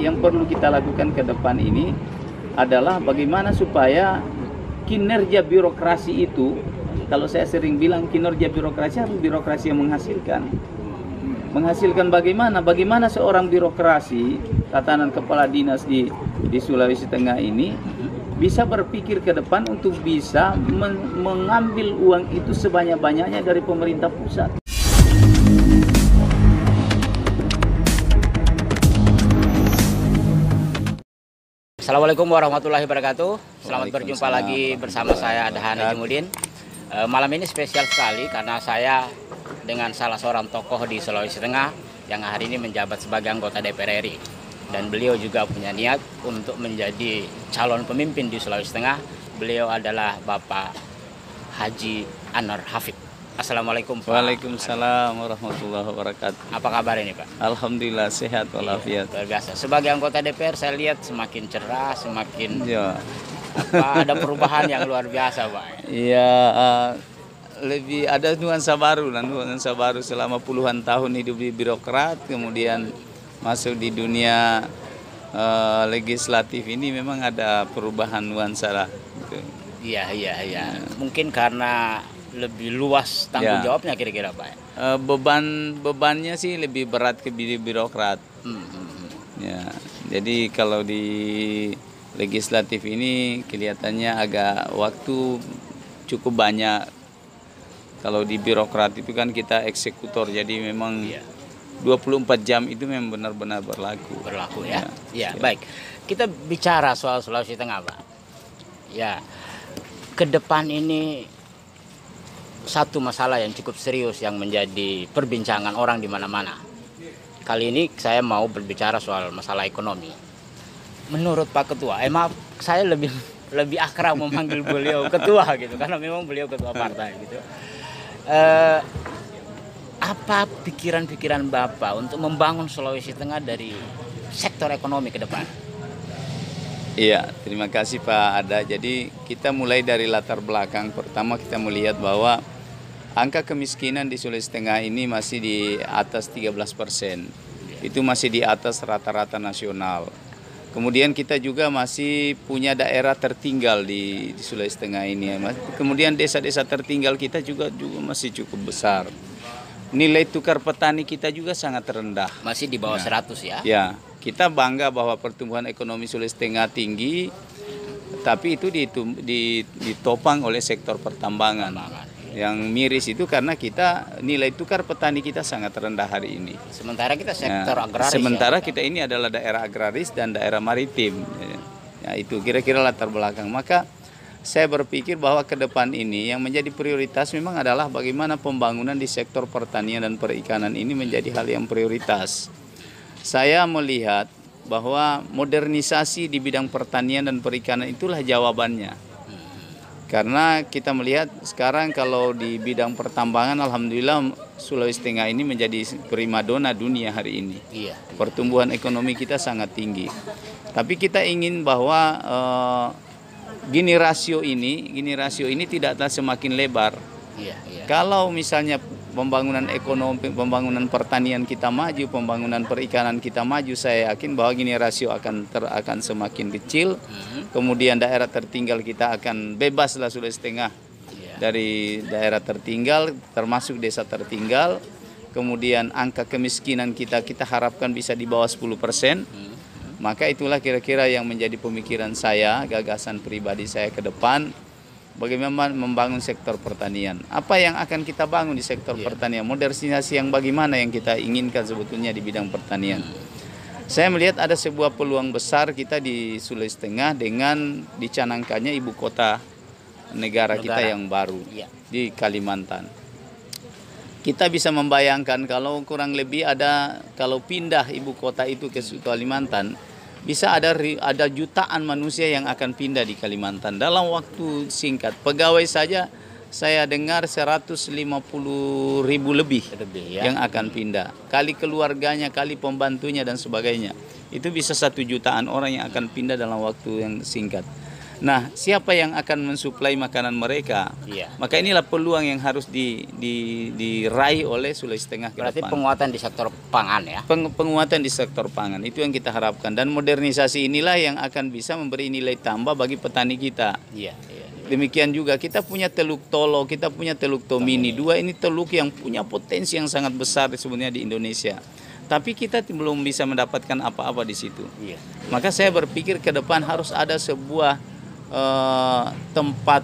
yang perlu kita lakukan ke depan ini adalah bagaimana supaya kinerja birokrasi itu, kalau saya sering bilang kinerja birokrasi harus birokrasi yang menghasilkan. Menghasilkan bagaimana seorang birokrasi, tatanan kepala dinas di Sulawesi Tengah ini bisa berpikir ke depan untuk bisa mengambil uang itu sebanyak-banyaknya dari pemerintah pusat. Assalamualaikum warahmatullahi wabarakatuh. Selamat berjumpa lagi bersama saya Adhan Najimudin. Malam ini spesial sekali karena saya dengan salah seorang tokoh di Sulawesi Tengah yang hari ini menjabat sebagai anggota DPR RI. Dan beliau juga punya niat untuk menjadi calon pemimpin di Sulawesi Tengah. Beliau adalah Bapak Haji Anwar Hafid. Assalamualaikum Pak. Waalaikumsalam warahmatullahi wabarakatuh. Apa kabar ini Pak? Alhamdulillah sehat walafiat. Luar biasa. Sebagai anggota DPR saya lihat semakin cerah, semakin ada perubahan yang luar biasa Pak. Iya, lebih ada nuansa baru selama puluhan tahun hidup di birokrat, kemudian masuk di dunia legislatif ini memang ada perubahan nuansa lah. Gitu. Iya. Mungkin karena lebih luas tanggung jawabnya kira-kira Pak. Bebannya sih lebih berat ke birokrat. Ya, jadi kalau di legislatif ini kelihatannya agak waktu cukup banyak. Kalau di birokrat itu kan kita eksekutor, jadi memang 24 jam itu memang benar-benar berlaku. Ya. Ya, baik. Kita bicara soal Sulawesi Tengah Pak. Ya, ke depan ini satu masalah yang cukup serius yang menjadi perbincangan orang di mana-mana. Kali ini saya mau berbicara soal masalah ekonomi. Menurut Pak Ketua, maaf saya lebih akrab memanggil beliau ketua gitu karena memang beliau ketua partai gitu. Apa pikiran-pikiran Bapak untuk membangun Sulawesi Tengah dari sektor ekonomi ke depan? Iya, terima kasih Pak Ada. Jadi kita mulai dari latar belakang. Pertama kita melihat bahwa angka kemiskinan di Sulawesi Tengah ini masih di atas 13%. Itu masih di atas rata-rata nasional. Kemudian kita juga masih punya daerah tertinggal di Sulawesi Tengah ini. Kemudian desa-desa tertinggal kita juga masih cukup besar. Nilai tukar petani kita juga sangat rendah. Masih di bawah 100 ya? Ya, kita bangga bahwa pertumbuhan ekonomi Sulawesi Tengah tinggi, tapi itu ditopang oleh sektor pertambangan. Yang miris itu karena kita nilai tukar petani kita sangat rendah hari ini. Sementara kita sektor agraris. Sementara kita ini adalah daerah agraris dan daerah maritim. Ya, itu kira-kira latar belakang. Maka saya berpikir bahwa ke depan ini yang menjadi prioritas memang adalah bagaimana pembangunan di sektor pertanian dan perikanan ini menjadi hal yang prioritas. Saya melihat bahwa modernisasi di bidang pertanian dan perikanan itulah jawabannya. Karena kita melihat sekarang kalau di bidang pertambangan, alhamdulillah Sulawesi Tengah ini menjadi primadona dunia hari ini. Iya. Pertumbuhan ekonomi kita sangat tinggi. Tapi kita ingin bahwa gini rasio ini tidaklah semakin lebar. Iya. Kalau misalnya pembangunan ekonomi, pembangunan pertanian kita maju, pembangunan perikanan kita maju, saya yakin bahwa gini rasio akan semakin kecil. Kemudian daerah tertinggal kita akan bebaslah Sulawesi Tengah dari daerah tertinggal, termasuk desa tertinggal. Kemudian angka kemiskinan kita harapkan bisa di bawah 10%. Maka itulah kira-kira yang menjadi pemikiran saya, gagasan pribadi saya ke depan. Bagaimana membangun sektor pertanian. Apa yang akan kita bangun di sektor pertanian? Modernisasi yang bagaimana yang kita inginkan sebetulnya di bidang pertanian. Saya melihat ada sebuah peluang besar kita di Sulawesi Tengah dengan dicanangkannya ibu kota negara kita yang baru di Kalimantan. Kita bisa membayangkan kalau kurang lebih kalau pindah ibu kota itu ke Kalimantan, bisa ada jutaan manusia yang akan pindah di Kalimantan dalam waktu singkat. Pegawai saja saya dengar 150.000 lebih yang akan pindah. Kali keluarganya, kali pembantunya dan sebagainya. Itu bisa 1 jutaan orang yang akan pindah dalam waktu yang singkat. Nah, siapa yang akan mensuplai makanan mereka? Iya. Maka inilah peluang yang harus diraih oleh Sulawesi Tengah ke Berarti depan. penguatan di sektor pangan ya. Penguatan di sektor pangan itu yang kita harapkan, dan modernisasi inilah yang akan bisa memberi nilai tambah bagi petani kita. Iya, iya. Demikian juga kita punya Teluk Tolo, kita punya Teluk Tomini. Dua ini teluk yang punya potensi yang sangat besar sebenarnya di Indonesia. Tapi kita belum bisa mendapatkan apa-apa di situ. Iya. Maka saya berpikir ke depan harus ada sebuah tempat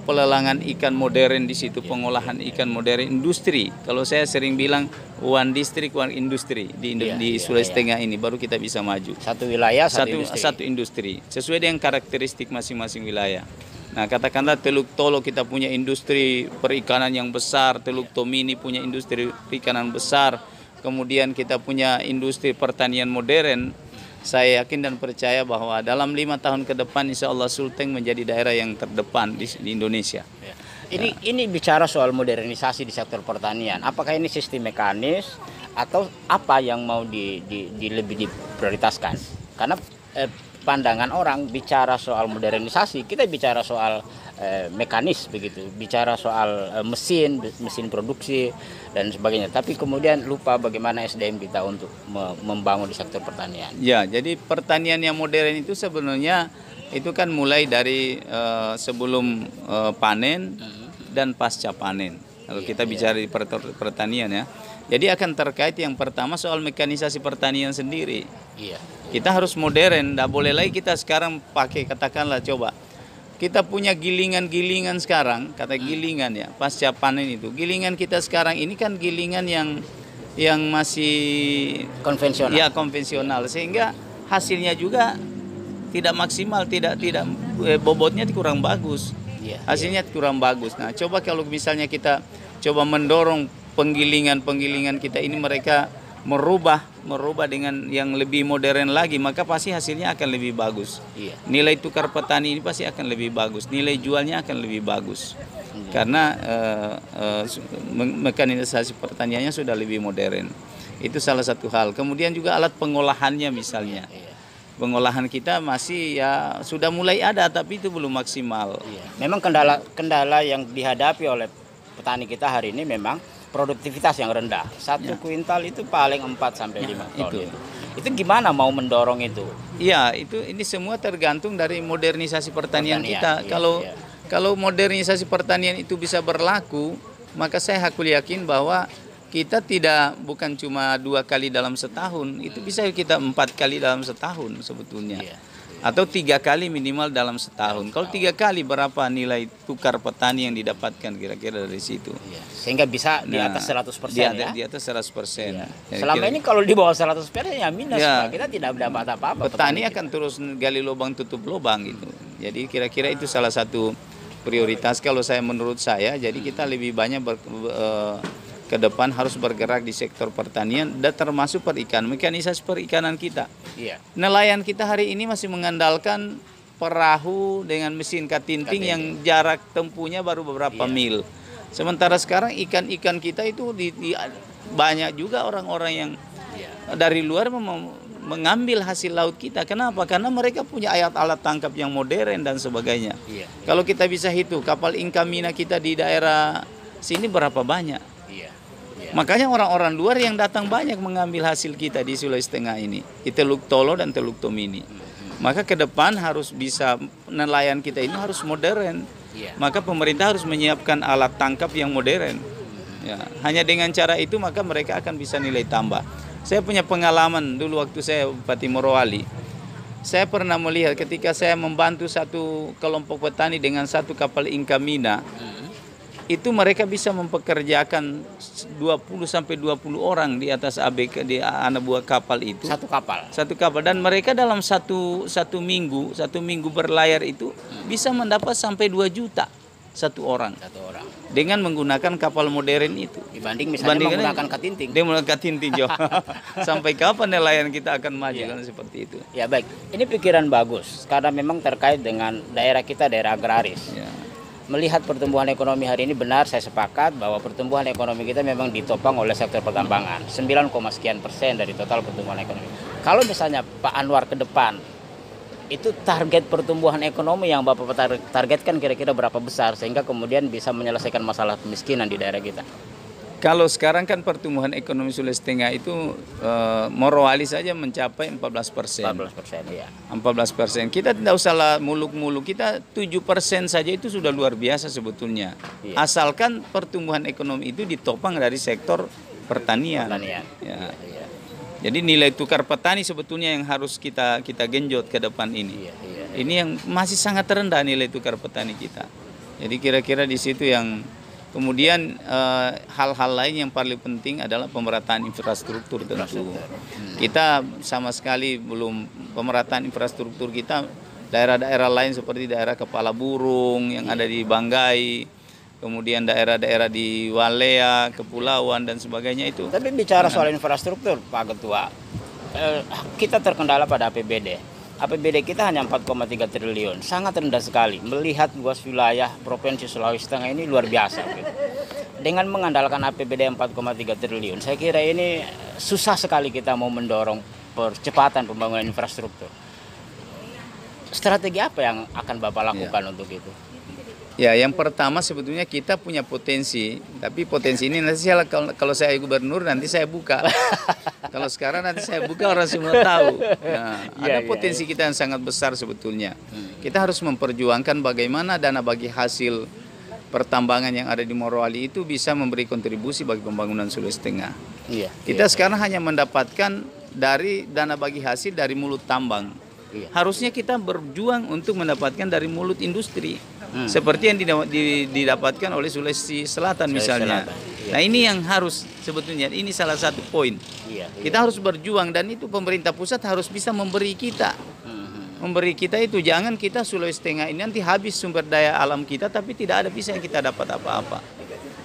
pelelangan ikan modern di situ, pengolahan ikan modern, industri. Kalau saya sering bilang one district one industry di Sulawesi Tengah ini baru kita bisa maju. Satu wilayah satu industri sesuai dengan karakteristik masing-masing wilayah. Nah, katakanlah Teluk Tolo kita punya industri perikanan yang besar, Teluk Tomini punya industri perikanan besar, kemudian kita punya industri pertanian modern. Saya yakin dan percaya bahwa dalam 5 tahun ke depan insya Allah Sulteng menjadi daerah yang terdepan di Indonesia. Ya. Ini bicara soal modernisasi di sektor pertanian. Apakah ini sistem mekanis atau apa yang mau lebih diprioritaskan? Karena pandangan orang bicara soal modernisasi, kita bicara soal mekanis begitu, bicara soal mesin produksi dan sebagainya. Tapi kemudian lupa bagaimana SDM kita untuk membangun di sektor pertanian. Ya, jadi pertanian yang modern itu sebenarnya itu kan mulai dari sebelum panen dan pasca panen. Kalau kita bicara di pertanian ya. Jadi akan terkait yang pertama soal mekanisasi pertanian sendiri. Iya. Kita harus modern, tidak boleh lagi kita sekarang pakai katakanlah coba. Kita punya gilingan-gilingan sekarang, kata gilingan ya, pasca panen itu. Gilingan kita sekarang ini kan gilingan yang masih konvensional. Ya, konvensional, sehingga hasilnya juga tidak maksimal, tidak bobotnya kurang bagus. Iya, hasilnya kurang bagus. Nah, coba kalau misalnya kita coba mendorong penggilingan kita ini mereka merubah dengan yang lebih modern lagi, maka pasti hasilnya akan lebih bagus. Iya. Nilai tukar petani ini pasti akan lebih bagus, nilai jualnya akan lebih bagus. Karena mekanisasi pertaniannya sudah lebih modern. Itu salah satu hal. Kemudian juga alat pengolahannya misalnya. Iya. Pengolahan kita masih ya sudah mulai ada tapi itu belum maksimal. Iya. Memang kendala yang dihadapi oleh petani kita hari ini memang produktivitas yang rendah. Satu kuintal itu paling 4 sampai 5 ton. Itu gimana mau mendorong itu? Iya, ini semua tergantung dari modernisasi pertanian kita. Iya. Kalau modernisasi pertanian itu bisa berlaku, maka saya hakul yakin bahwa kita bukan cuma 2 kali dalam setahun, itu bisa kita 4 kali dalam setahun sebetulnya. Iya. Atau 3 kali minimal dalam setahun. Kalau 3 kali berapa nilai tukar petani yang didapatkan kira-kira dari situ? Iya. Sehingga bisa di atas 100% ya? Di atas 100%. Iya. Selama ini kalau di bawah 100% ya minus, ya, Pak. Kita tidak dapat apa-apa. Petani akan terus gali lubang tutup lubang gitu. Jadi kira-kira itu salah satu prioritas kalau menurut saya. Jadi kita lebih banyak ke depan harus bergerak di sektor pertanian dan termasuk mekanisasi perikanan kita. Iya. Nelayan kita hari ini masih mengandalkan perahu dengan mesin katinting yang jarak tempuhnya baru beberapa mil. Sementara sekarang ikan-ikan kita itu banyak juga orang-orang yang dari luar mengambil hasil laut kita. Kenapa? Karena mereka punya alat tangkap yang modern dan sebagainya. Iya. Kalau kita bisa hitung kapal Inkamina kita di daerah sini berapa banyak. Makanya orang-orang luar yang datang banyak mengambil hasil kita di Sulawesi Tengah ini, di Teluk Tolo dan Teluk Tomini. Maka ke depan harus bisa nelayan kita ini harus modern. Maka pemerintah harus menyiapkan alat tangkap yang modern. Ya, hanya dengan cara itu maka mereka akan bisa nilai tambah. Saya punya pengalaman dulu waktu saya Bupati Morowali. Saya pernah melihat ketika saya membantu satu kelompok petani dengan satu kapal Inkamina. Itu mereka bisa mempekerjakan 20 orang di atas ABK di anak buah kapal itu. Satu kapal dan mereka dalam satu minggu berlayar itu bisa mendapat sampai 2 juta satu orang. Dengan menggunakan kapal modern itu. Dibanding misalnya menggunakan katinting. Dia menggunakan katinting jo. Sampai kapan nelayan kita akan maju kan seperti itu. Ya baik. Ini pikiran bagus karena memang terkait dengan daerah kita daerah agraris. Melihat pertumbuhan ekonomi hari ini benar saya sepakat bahwa pertumbuhan ekonomi kita memang ditopang oleh sektor pertambangan 9, sekian % dari total pertumbuhan ekonomi. Kalau misalnya Pak Anwar ke depan itu target pertumbuhan ekonomi yang Bapak targetkan kira-kira berapa besar sehingga kemudian bisa menyelesaikan masalah kemiskinan di daerah kita? Kalau sekarang kan pertumbuhan ekonomi Sulawesi Tengah itu Morowali saja mencapai 14%. 14%, ya. 14%. Kita tidak usah lah muluk-muluk, kita 7% saja itu sudah luar biasa sebetulnya. Iya. Asalkan pertumbuhan ekonomi itu ditopang dari sektor pertanian. Ya. Iya. Jadi nilai tukar petani sebetulnya yang harus kita genjot ke depan ini. Iya. Ini yang masih sangat rendah nilai tukar petani kita. Jadi kira-kira di situ yang kemudian hal-hal lain yang paling penting adalah pemerataan infrastruktur tentu. Kita sama sekali belum pemerataan infrastruktur kita. Daerah-daerah lain seperti daerah Kepala Burung yang ada di Banggai, kemudian daerah-daerah di Walea, Kepulauan dan sebagainya itu. Tapi bicara soal infrastruktur, Pak Ketua, kita terkendala pada APBD. APBD kita hanya 4,3 triliun, sangat rendah sekali. Melihat luas wilayah Provinsi Sulawesi Tengah ini luar biasa. Gitu. Dengan mengandalkan APBD 4,3 triliun, saya kira ini susah sekali kita mau mendorong percepatan pembangunan infrastruktur. Strategi apa yang akan Bapak lakukan untuk itu? Ya, yang pertama sebetulnya kita punya potensi, tapi potensi ini nanti kalau saya gubernur nanti saya buka. Kalau sekarang nanti saya buka orang semua tahu. Nah, ada potensi kita yang sangat besar sebetulnya. Kita harus memperjuangkan bagaimana dana bagi hasil pertambangan yang ada di Morowali itu bisa memberi kontribusi bagi pembangunan Sulawesi Tengah. Kita sekarang hanya mendapatkan dari dana bagi hasil dari mulut tambang. Harusnya kita berjuang untuk mendapatkan dari mulut industri. Seperti yang didapatkan oleh Sulawesi Selatan misalnya. Nah ini yang harus sebetulnya, ini salah satu poin. Kita harus berjuang dan itu pemerintah pusat harus bisa memberi kita. Memberi kita itu, jangan kita Sulawesi Tengah ini nanti habis sumber daya alam kita tapi tidak ada bisa yang kita dapat apa-apa.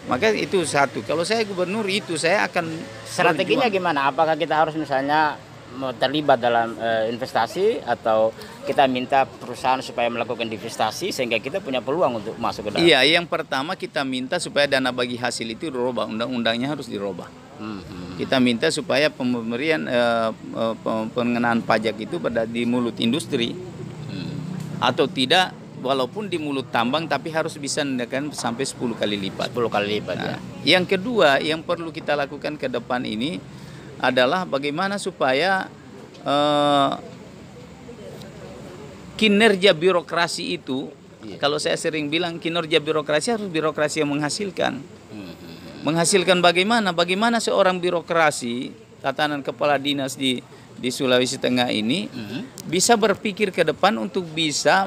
Maka itu satu, kalau saya gubernur itu saya akan strateginya berjuang. Gimana? Apakah kita harus misalnya terlibat dalam investasi atau kita minta perusahaan supaya melakukan investasi sehingga kita punya peluang untuk masuk ke dalam? Iya, yang pertama kita minta supaya dana bagi hasil itu dirubah, undang-undangnya harus dirubah. Kita minta supaya pemberian pengenaan pajak itu di mulut industri atau tidak, walaupun di mulut tambang tapi harus bisa menaikkan sampai 10 kali lipat. 10 kali lipat. Nah, yang kedua yang perlu kita lakukan ke depan ini adalah bagaimana supaya kinerja birokrasi itu, kalau saya sering bilang kinerja birokrasi harus birokrasi yang menghasilkan. Menghasilkan bagaimana? Bagaimana seorang birokrasi, tatanan kepala dinas di Sulawesi Tengah ini bisa berpikir ke depan untuk bisa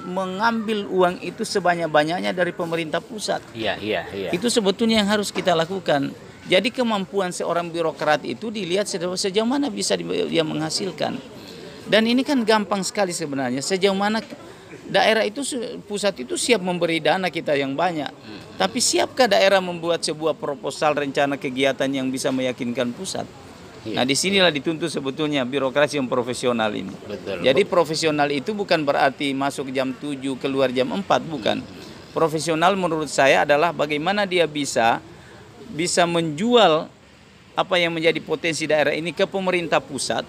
mengambil uang itu sebanyak-banyaknya dari pemerintah pusat. Itu sebetulnya yang harus kita lakukan. Jadi kemampuan seorang birokrat itu dilihat sejauh mana bisa dia menghasilkan. Dan ini kan gampang sekali sebenarnya. Sejauh mana daerah itu, pusat itu siap memberi dana kita yang banyak. Tapi siapkah daerah membuat sebuah proposal rencana kegiatan yang bisa meyakinkan pusat? Nah disinilah dituntut sebetulnya birokrasi yang profesional ini. Jadi profesional itu bukan berarti masuk jam 7 keluar jam 4, bukan. Profesional menurut saya adalah bagaimana dia bisa menjual apa yang menjadi potensi daerah ini ke pemerintah pusat,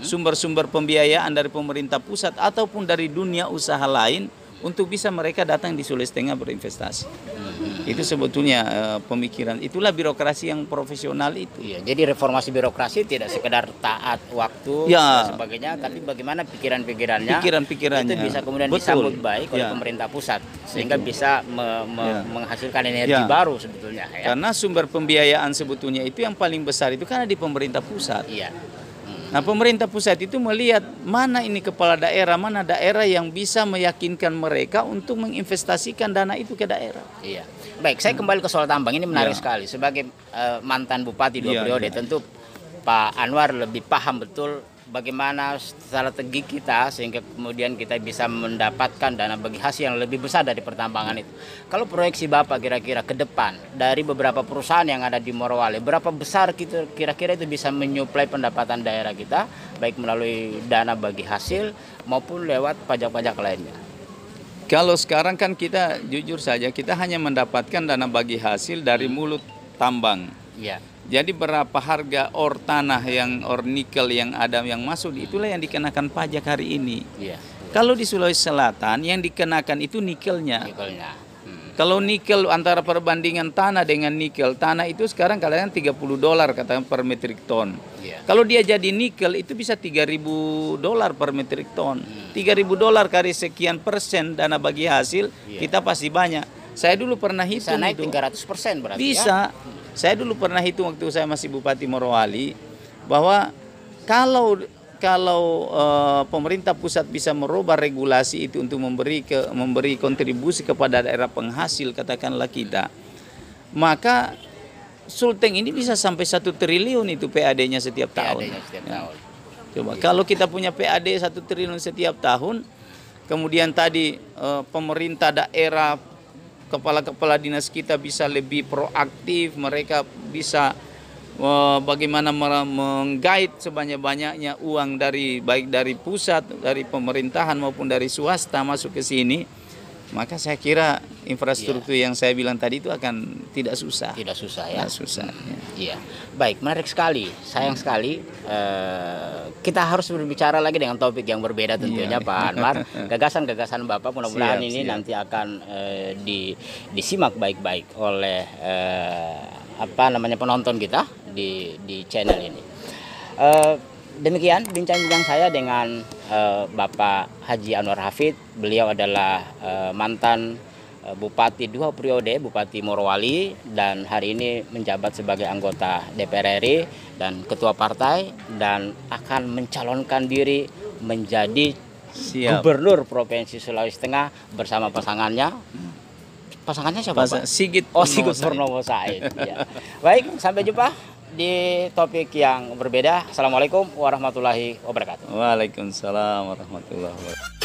sumber-sumber pembiayaan dari pemerintah pusat ataupun dari dunia usaha lain untuk bisa mereka datang di Sulawesi Tengah berinvestasi. Itu sebetulnya pemikiran, itulah birokrasi yang profesional itu. Jadi reformasi birokrasi tidak sekedar taat waktu dan sebagainya, tapi bagaimana pikiran-pikirannya itu bisa kemudian disambut baik oleh pemerintah pusat sehingga bisa menghasilkan energi baru sebetulnya. Karena sumber pembiayaan sebetulnya itu yang paling besar itu karena di pemerintah pusat. Nah pemerintah pusat itu melihat mana ini kepala daerah, mana daerah yang bisa meyakinkan mereka untuk menginvestasikan dana itu ke daerah. Baik, saya kembali ke soal tambang ini menarik sekali. Sebagai mantan bupati 2 periode, tentu Pak Anwar lebih paham betul bagaimana strategi kita sehingga kemudian kita bisa mendapatkan dana bagi hasil yang lebih besar dari pertambangan itu. Kalau proyeksi Bapak kira-kira ke depan dari beberapa perusahaan yang ada di Morowali, berapa besar kira-kira itu bisa menyuplai pendapatan daerah kita baik melalui dana bagi hasil maupun lewat pajak-pajak lainnya? Kalau sekarang kan kita jujur saja kita hanya mendapatkan dana bagi hasil dari mulut tambang. Jadi berapa harga tanah yang nikel yang ada yang masuk itulah yang dikenakan pajak hari ini. Kalau di Sulawesi Selatan yang dikenakan itu nikelnya. Nikelnya. Kalau nikel antara perbandingan tanah dengan nikel, tanah itu sekarang kalian $30 katakan per metrik ton. Iya. Kalau dia jadi nikel itu bisa $3.000 per metrik ton. $3.000 kali sekian persen dana bagi hasil, kita pasti banyak. Saya dulu pernah hitung Bisa naik itu. 300% berarti Bisa. Saya dulu pernah hitung waktu saya masih Bupati Morowali bahwa kalau pemerintah pusat bisa merubah regulasi itu untuk memberi kontribusi kepada daerah penghasil katakanlah kita, maka Sulteng ini bisa sampai 1 triliun itu PAD-nya setiap tahun. Coba kalau kita punya PAD 1 triliun setiap tahun, kemudian tadi pemerintah daerah, kepala-kepala dinas kita bisa lebih proaktif, mereka bisa bagaimana menggait sebanyak-banyaknya uang baik dari pusat, dari pemerintahan maupun dari swasta masuk ke sini, maka saya kira infrastruktur yang saya bilang tadi itu akan tidak susah. Tidak susah ya. Tidak susah. Iya. Baik, menarik sekali. Sayang sekali kita harus berbicara lagi dengan topik yang berbeda tentunya Pak Anwar. Gagasan-gagasan Bapak mudah-mudahan ini nanti akan disimak baik-baik oleh penonton kita di channel ini. Demikian bincang-bincang saya dengan Bapak Haji Anwar Hafid. Beliau adalah mantan Bupati 2 periode, Bupati Morowali, dan hari ini menjabat sebagai anggota DPR RI dan ketua partai, dan akan mencalonkan diri menjadi Gubernur Provinsi Sulawesi Tengah bersama pasangannya. Pasangannya siapa Pak? Sigit Purnomo Said. Ya. Baik, sampai jumpa di topik yang berbeda. Assalamualaikum warahmatullahi wabarakatuh. Waalaikumsalam warahmatullahi wabarakatuh.